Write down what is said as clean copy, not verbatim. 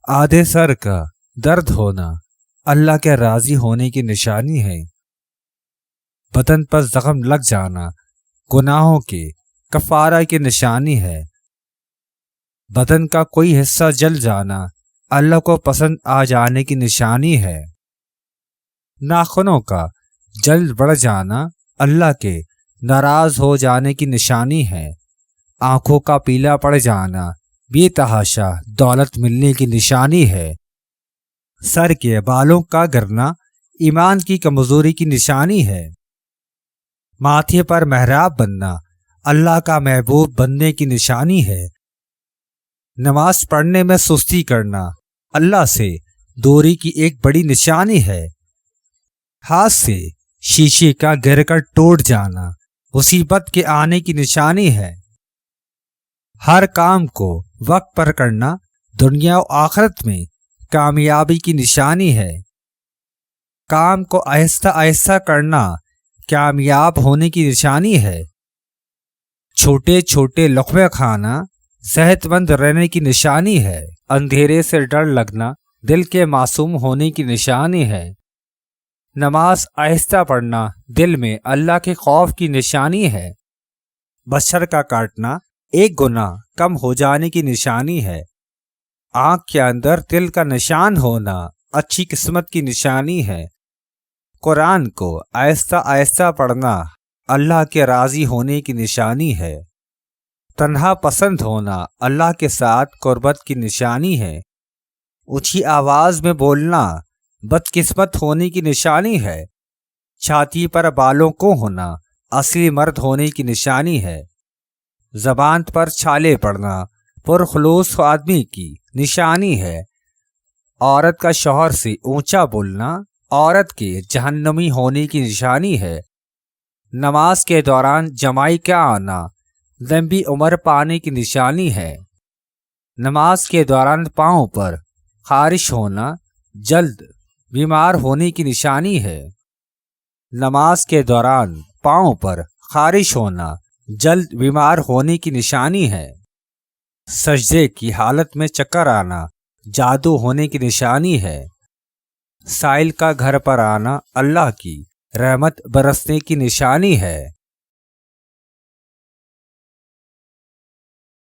آدھے سر کا درد ہونا اللہ کے راضی ہونے کی نشانی ہے۔ بدن پر زخم لگ جانا گناہوں کے کفارہ کی نشانی ہے۔ بدن کا کوئی حصہ جل جانا اللہ کو پسند آ جانے کی نشانی ہے۔ ناخنوں کا جلد بڑھ جانا اللہ کے ناراض ہو جانے کی نشانی ہے۔ آنکھوں کا پیلا پڑ جانا بے تحاشا دولت ملنے کی نشانی ہے۔ سر کے بالوں کا گرنا ایمان کی کمزوری کی نشانی ہے۔ ماتھے پر محراب بننا اللہ کا محبوب بننے کی نشانی ہے۔ نماز پڑھنے میں سستی کرنا اللہ سے دوری کی ایک بڑی نشانی ہے۔ ہاتھ سے شیشے کا گر کر ٹوٹ جانا مصیبت کے آنے کی نشانی ہے۔ ہر کام کو وقت پر کرنا دنیا و آخرت میں کامیابی کی نشانی ہے۔ کام کو آہستہ آہستہ کرنا کامیاب ہونے کی نشانی ہے۔ چھوٹے چھوٹے لقمے کھانا صحت مند رہنے کی نشانی ہے۔ اندھیرے سے ڈر لگنا دل کے معصوم ہونے کی نشانی ہے۔ نماز آہستہ پڑھنا دل میں اللہ کے خوف کی نشانی ہے۔ بشر کا کاٹنا ایک گناہ کم ہو جانے کی نشانی ہے۔ آنکھ کے اندر تل کا نشان ہونا اچھی قسمت کی نشانی ہے۔ قرآن کو آہستہ آہستہ پڑھنا اللہ کے راضی ہونے کی نشانی ہے۔ تنہا پسند ہونا اللہ کے ساتھ قربت کی نشانی ہے۔ اونچی آواز میں بولنا بدقسمت ہونے کی نشانی ہے۔ چھاتی پر بالوں کو ہونا اصلی مرد ہونے کی نشانی ہے۔ زبان پر چھالے پڑنا پرخلوص آدمی کی نشانی ہے۔ عورت کا شوہر سے اونچا بولنا عورت کے جہنمی ہونے کی نشانی ہے۔ نماز کے دوران جمائی کا آنا لمبی عمر پانے کی نشانی ہے۔ نماز کے دوران پاؤں پر خارش ہونا جلد بیمار ہونے کی نشانی ہے۔ نماز کے دوران پاؤں پر خارش ہونا جلد بیمار ہونے کی نشانی ہے۔ سجدے کی حالت میں چکر آنا جادو ہونے کی نشانی ہے۔ سائل کا گھر پر آنا اللہ کی رحمت برسنے کی نشانی ہے۔